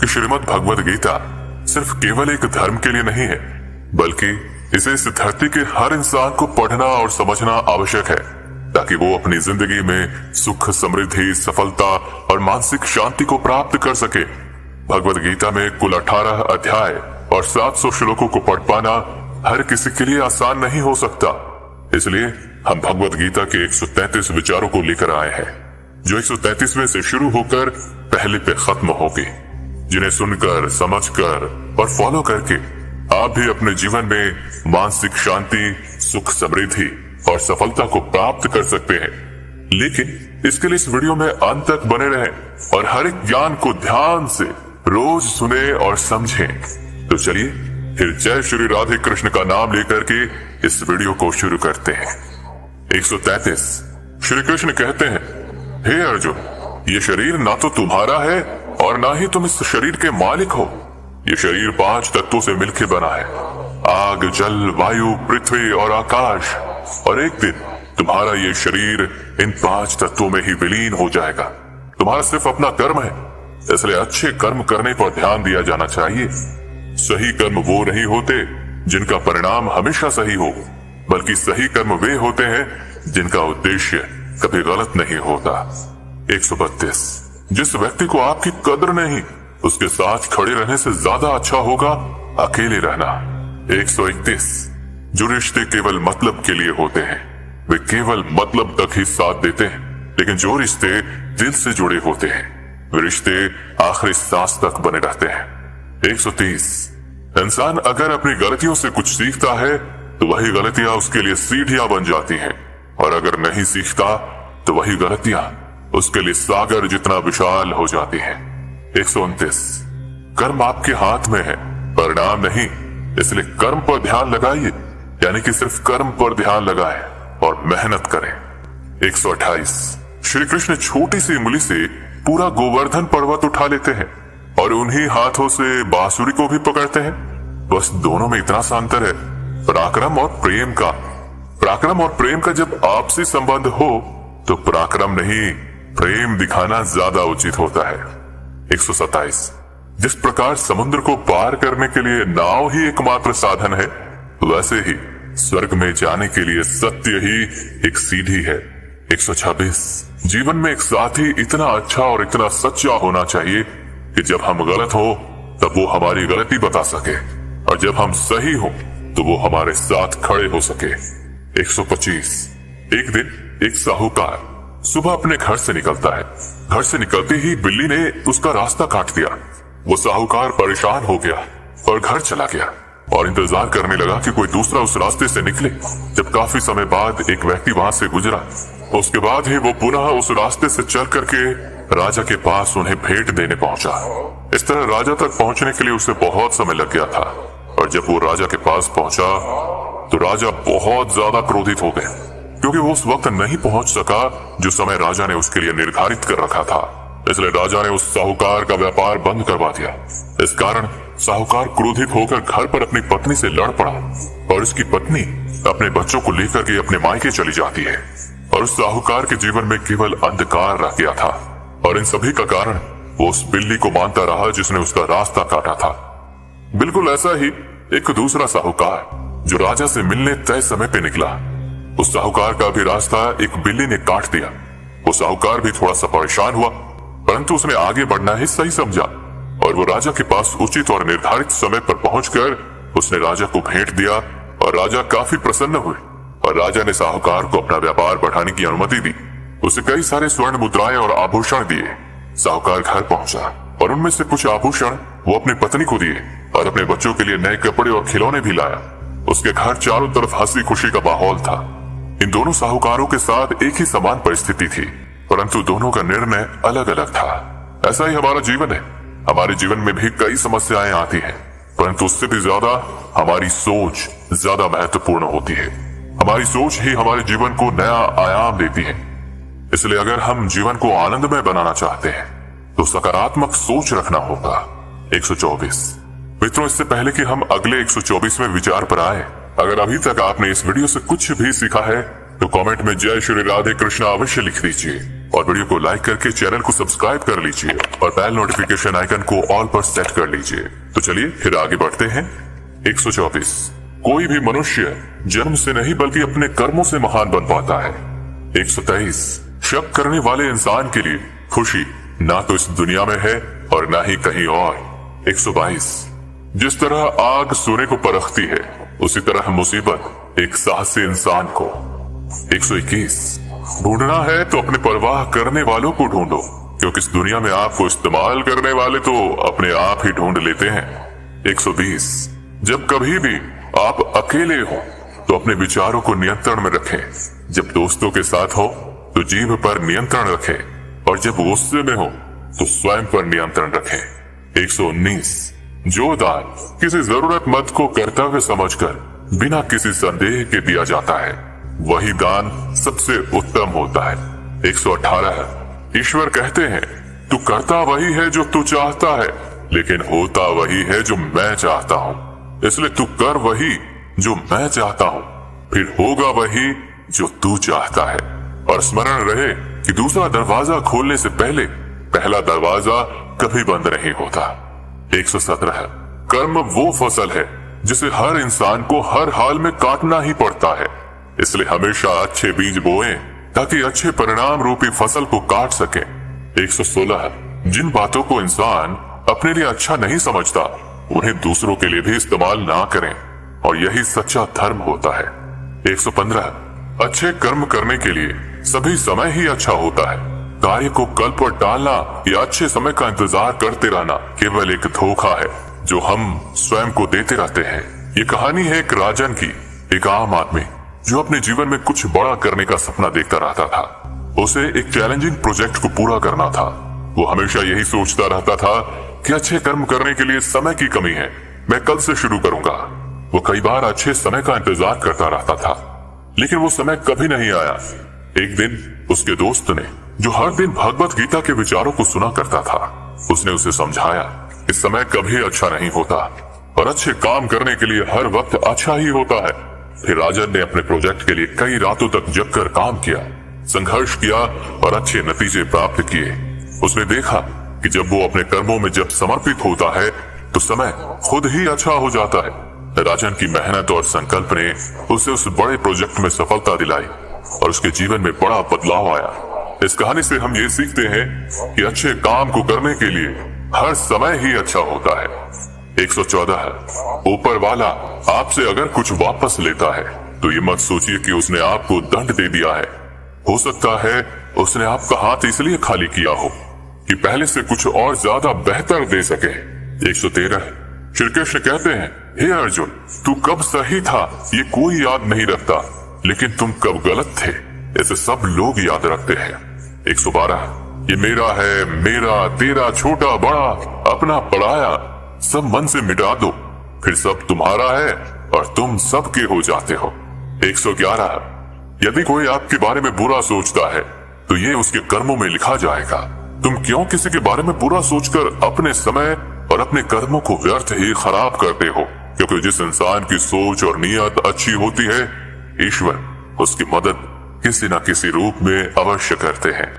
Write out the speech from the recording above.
कि श्रीमद् भगवद गीता सिर्फ केवल एक धर्म के लिए नहीं है, बल्कि इसे इस धरती के हर इंसान को पढ़ना और समझना आवश्यक है, ताकि वो अपनी जिंदगी में सुख, समृद्धि, सफलता और मानसिक शांति को प्राप्त कर सके। भगवद गीता में कुल 18 अध्याय और 700 श्लोकों को पढ़ पाना हर किसी के लिए आसान नहीं हो सकता। इसलिए हम भगवद गीता के 133 विचारों को लेकर आए हैं, जो 133वें से शुरू होकर पहले पे खत्म होगी, जिन्हें सुनकर, समझकर और फॉलो करके आप भी अपने जीवन में मानसिक शांति, सुख, समृद्धि और सफलता को प्राप्त कर सकते हैं। लेकिन इसके लिए इस वीडियो में अंत तक बने रहें और हर एक ज्ञान को ध्यान से रोज सुने और समझें। तो चलिए फिर जय श्री राधे कृष्ण का नाम लेकर के इस वीडियो को शुरू करते हैं। 133 श्री कृष्ण कहते हैं, हे अर्जुन, ये शरीर ना तो तुम्हारा है और ना ही तुम इस शरीर के मालिक हो। ये शरीर 5 तत्वों से मिलकर बना है, आग, जल, वायु, पृथ्वी और आकाश। और एक दिन तुम्हारा ये शरीर इन 5 तत्वों में ही विलीन हो जाएगा। तुम्हारा सिर्फ अपना कर्म है, इसलिए अच्छे कर्म करने पर ध्यान दिया जाना चाहिए। सही कर्म वो नहीं होते जिनका परिणाम हमेशा सही हो, बल्कि सही कर्म वे होते हैं जिनका उद्देश्य कभी गलत नहीं होता। 132 जिस व्यक्ति को आपकी कद्र नहीं, उसके साथ खड़े रहने से ज्यादा अच्छा होगा अकेले रहना। 131 जो रिश्ते केवल मतलब के लिए होते हैं, वे केवल मतलब तक ही साथ देते हैं, लेकिन जो रिश्ते दिल से जुड़े होते हैं, वे रिश्ते आखिरी सांस तक बने रहते हैं। 130 इंसान अगर अपनी गलतियों से कुछ सीखता है तो वही गलतियां उसके लिए सीढ़ियां बन जाती हैं, और अगर नहीं सीखता तो वही गलतियां उसके लिए सागर जितना विशाल हो जाती हैं। 129 कर्म आपके हाथ में है, परिणाम नहीं, इसलिए कर्म पर ध्यान लगाइए, यानी कि सिर्फ कर्म पर ध्यान लगाएं और मेहनत करें। 128 श्री कृष्ण छोटी सी उंगली से पूरा गोवर्धन पर्वत उठा लेते हैं और उन्हीं हाथों से बांसुरी को भी पकड़ते हैं। बस दोनों में इतना सा अंतर है, पराक्रम और प्रेम का। पराक्रम और प्रेम का जब आपसी संबंध हो तो पराक्रम नहीं, प्रेम दिखाना ज्यादा उचित होता है। 127 जिस प्रकार समुद्र को पार करने के लिए नाव ही एकमात्र साधन है, वैसे ही स्वर्ग में जाने के लिए सत्य ही एक सीढ़ी है। 126 जीवन में एक साथी इतना अच्छा और इतना सच्चा होना चाहिए कि जब हम गलत हो तब वो हमारी गलती बता सके, और जब हम सही हो तो वो हमारे साथ खड़े हो सके। 125 एक दिन एक साहूकार सुबह अपने घर से निकलता है। घर से निकलते ही बिल्ली ने उसका रास्ता काट दिया। वो साहूकार परेशान हो गया और घर चला गया और इंतजार करने लगा कि कोई दूसरा उस रास्ते से निकले। जब काफी समय बाद एक व्यक्ति वहां से गुजरा, उसके बाद ही वो पुनः उस रास्ते से चल करके राजा के पास उन्हें भेंट देने पहुंचा। इस तरह राजा तक पहुंचने के लिए उसे बहुत समय लग गया था, और जब वो राजा के पास पहुंचा तो राजा बहुत ज्यादा क्रोधित हो गए, क्योंकि वो उस वक्त नहीं पहुंच सका जो समय राजा ने उसके लिए निर्धारित कर रखा था। इसलिए राजा ने उस साहूकार का व्यापार बंद करवा दिया। इस कारण साहूकार क्रोधित होकर घर पर अपनी पत्नी से लड़ पड़ा, और उसकी पत्नी अपने बच्चों को लेकर के अपने मायके चली जाती है, और उस साहूकार के जीवन में केवल अंधकार रह गया था। और इन सभी का कारण वो उस बिल्ली को मानता रहा जिसने उसका रास्ता काटा था। बिल्कुल ऐसा ही एक दूसरा साहूकार जो राजा से मिलने तय समय पे निकला, उस साहूकार का भी रास्ता एक बिल्ली ने काट दिया। वो साहूकार भी थोड़ा सा परेशान हुआ, परंतु उसने आगे बढ़ना ही सही समझा, और वो राजा के पास उचित और निर्धारित समय पर पहुंचकर उसने राजा को भेंट दिया, और राजा काफी प्रसन्न हुए, और राजा ने साहूकार को अपना व्यापार बढ़ाने की अनुमति दी। उसे कई सारे स्वर्ण मुद्राएं और आभूषण दिए। साहूकार घर पहुंचा और उनमें से कुछ आभूषण वो अपनी पत्नी को दिए, और अपने बच्चों के लिए नए कपड़े और खिलौने भी लाया। उसके घर चारों तरफ हंसी खुशी का माहौल था। इन दोनों साहूकारों के साथ एक ही समान परिस्थिति थी, परंतु दोनों का निर्णय अलग अलग था। ऐसा ही हमारा जीवन है। हमारे जीवन में भी कई समस्याएं आती हैं, परंतु उससे भी ज्यादा हमारी सोच ज्यादा महत्वपूर्ण होती है। हमारी सोच ही हमारे जीवन को नया आयाम देती है। इसलिए अगर हम जीवन को आनंदमय बनाना चाहते हैं तो सकारात्मक सोच रखना होगा। 124 मित्रों, इससे पहले कि हम अगले 124वें विचार पर आए, अगर अभी तक आपने इस वीडियो से कुछ भी सीखा है तो कमेंट में जय श्री राधे कृष्ण अवश्य लिख दीजिए, और वीडियो को लाइक करके चैनल को सब्सक्राइब कर लीजिए और बेल नोटिफिकेशन आइकन को ऑल पर सेट कर लीजिए। तो चलिए फिर आगे बढ़ते हैं। 124 कोई भी मनुष्य जन्म से नहीं बल्कि अपने कर्मों से महान बन पाता है। 123 शक करने वाले इंसान के लिए खुशी ना तो इस दुनिया में है और ना ही कहीं और। 122 जिस तरह आग सोने को परखती है उसी तरह मुसीबत एक साहसी इंसान को। 121 ढूंढना है तो अपने परवाह करने वालों को ढूंढो, क्योंकि इस दुनिया में आपको इस्तेमाल करने वाले तो अपने आप ही ढूंढ लेते हैं। 120 जब कभी भी आप अकेले हो तो अपने विचारों को नियंत्रण में रखें, जब दोस्तों के साथ हो तो जीभ पर नियंत्रण रखें और जब गुस्से में हो तो स्वयं पर नियंत्रण रखें। 119 जो दान किसी जरूरतमंद को कर्तव्य समझकर बिना किसी संदेह के दिया जाता है वही दान सबसे उत्तम होता है। 118 ईश्वर कहते हैं तू करता वही है जो तू चाहता है, लेकिन होता वही है जो मैं चाहता हूँ, इसलिए तू कर वही जो मैं चाहता हूँ, फिर होगा वही जो तू चाहता है। और स्मरण रहे कि दूसरा दरवाजा खोलने से पहले पहला दरवाजा कभी बंद नहीं होता। 117 कर्म वो फसल है जिसे हर इंसान को हर हाल में काटना ही पड़ता है, इसलिए हमेशा अच्छे बीज बोएं ताकि अच्छे परिणाम रूपी फसल को काट सके। 116 जिन बातों को इंसान अपने लिए अच्छा नहीं समझता उन्हें दूसरों के लिए भी इस्तेमाल ना करें, और यही सच्चा धर्म होता है। 115 अच्छे कर्म करने के लिए सभी समय ही अच्छा होता है। कार्य को कल पर टालना या अच्छे समय का इंतजार करते रहना केवल एक धोखा है जो हम स्वयं को देते रहते हैं। ये कहानी है एक राजन की, एक आम आदमी जो अपने जीवन में कुछ बड़ा करने का सपना देखता रहता था। उसे एक चैलेंजिंग प्रोजेक्ट को पूरा करना था। वो हमेशा यही सोचता रहता था कि अच्छे कर्म करने के लिए समय की कमी है, मैं कल से शुरू करूंगा। वो कई बार अच्छे समय का इंतजार करता रहता था, लेकिन वो समय कभी नहीं आया। एक दिन उसके दोस्त ने, जो हर दिन भगवत गीता के विचारों को सुना करता था, उसने उसे समझाया कि समय कभी अच्छा नहीं होता और अच्छे काम करने के लिए हर वक्त अच्छा ही होता है। फिर राजन ने अपने प्रोजेक्ट के लिए कई रातों तक जगकर काम किया, संघर्ष किया और अच्छे नतीजे प्राप्त किए। उसने देखा कि जब वो अपने कर्मों में जब समर्पित होता है तो समय खुद ही अच्छा हो जाता है। राजन की मेहनत और संकल्प ने उसे उस बड़े प्रोजेक्ट में सफलता दिलाई और उसके जीवन में बड़ा बदलाव आया। इस कहानी से हम ये सीखते हैं कि अच्छे काम को करने के लिए हर समय ही अच्छा होता है। 114 ऊपर वाला आपसे अगर कुछ वापस लेता है तो ये मत सोचिए कि उसने आपको दंड दे दिया है। हो सकता है उसने आपका हाथ इसलिए खाली किया हो कि पहले से कुछ और ज्यादा बेहतर दे सके। 113 श्री कृष्ण कहते हैं, हे अर्जुन, तू कब सही था ये कोई याद नहीं रखता, लेकिन तुम कब गलत थे इसे सब लोग याद रखते हैं। 112 ये मेरा है, मेरा, तेरा, छोटा बड़ा, अपना पराया, सब मन से मिटा दो, फिर सब तुम्हारा है और तुम सबके हो जाते हो। 111 यदि कोई आपके बारे में बुरा सोचता है तो ये उसके कर्मों में लिखा जाएगा। तुम क्यों किसी के बारे में बुरा सोचकर अपने समय और अपने कर्मों को व्यर्थ ही खराब करते हो, क्योंकि जिस इंसान की सोच और नीयत अच्छी होती है ईश्वर उसकी मदद किसी न किसी रूप में अवश्य करते हैं।